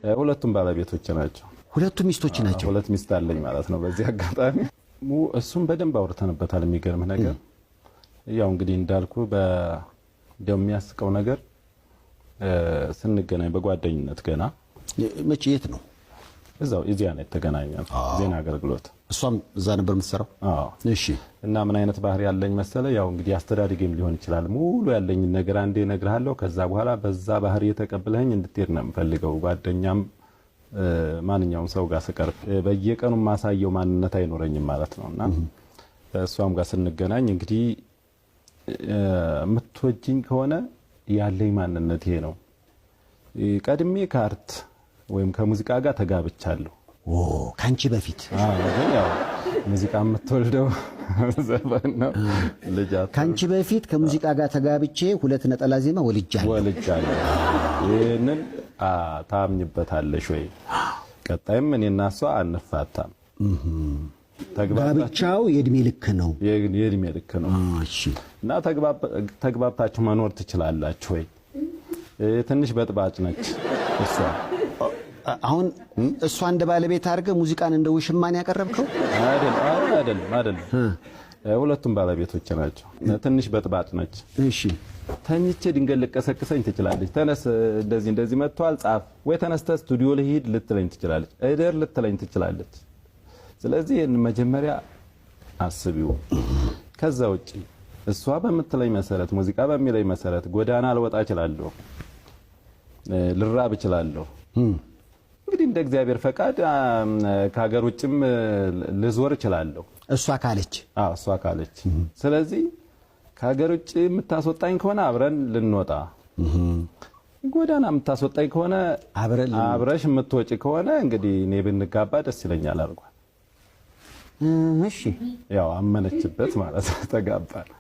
ሁለቱም ባለቤቶች ናቸው። ሁለቱም ሚስቶች ናቸው። ሁለት ሚስት አለኝ ማለት ነው። በዚህ አጋጣሚ እሱም በደንብ አውርተንበታል። የሚገርም ነገር ያው እንግዲህ እንዳልኩ የሚያስቀው ነገር ስንገናኝ በጓደኝነት ገና መቼ የት ነው? እዛው እዚያ ነው የተገናኘነው። ዜና አገልግሎት እሷም እዛ ነበር የምትሰራው? አዎ። እሺ። እና ምን አይነት ባህሪ ያለኝ መሰለ? ያው እንግዲህ አስተዳደጌም ሊሆን ይችላል። ሙሉ ያለኝ ነገር አንዴ እነግርሃለሁ። ከዛ በኋላ በዛ ባህሪ የተቀበለኝ እንድትሄድ ነው የምፈልገው። ጓደኛም ማንኛውም ሰው ጋር ስቀርብ በየቀኑ ማሳየው ማንነት አይኖረኝም ማለት ነውና እሷም ጋር ስንገናኝ እንግዲህ የምትወጂኝ ከሆነ ያለኝ ማንነት ይሄ ነው። ቀድሜ ከአርት ወይም ከሙዚቃ ጋር ተጋብቻለሁ። ካንቺ በፊት? ግን ያው ሙዚቃ የምትወልደው ዘፈን ነው። ካንቺ በፊት ከሙዚቃ ጋር ተጋብቼ ሁለት ነጠላ ዜማ ወልጃለሁ። ይሄንን ታምኝበታለሽ ወይ? ቀጣይም እኔና እሷ አንፋታም። ጋብቻው የእድሜ ልክ ነው። የእድሜ ልክ ነው። እሺ። እና ተግባብታችሁ መኖር ትችላላችሁ ወይ? ትንሽ በጥባጭ ነች እሷ። አሁን እሷ እንደ ባለቤት አድርገህ ሙዚቃን እንደ ውሽማን ያቀረብከው? አይደለም። ሁለቱም ባለቤቶች ናቸው። ትንሽ በጥባጭ ነች። እሺ። ተኝቼ ድንገት ልቀሰቅሰኝ ትችላለች። ተነስ እንደዚህ መጥቷል ጻፍ፣ ወይ ተነስተህ ስቱዲዮ ልሂድ ልትለኝ ትችላለች። እደር ልትለኝ ትችላለች። ስለዚህ መጀመሪያ አስቢው። ከዛ ውጪ እሷ በምትለኝ መሰረት፣ ሙዚቃ በሚለኝ መሰረት ጎዳና ልወጣ እችላለሁ፣ ልራብ እችላለሁ። እንግዲህ እንደ እግዚአብሔር ፈቃድ ከሀገር ውጭም ልዞር እችላለሁ እሷ ካለች። እሷ ካለች። ስለዚህ ከሀገር ውጭ የምታስወጣኝ ከሆነ አብረን ልንወጣ፣ ጎዳና የምታስወጣኝ ከሆነ አብረሽ የምትወጪ ከሆነ እንግዲህ እኔ ብንጋባ ደስ ይለኛል አልኳት። እሺ። ያው አመነችበት ማለት ተጋባን።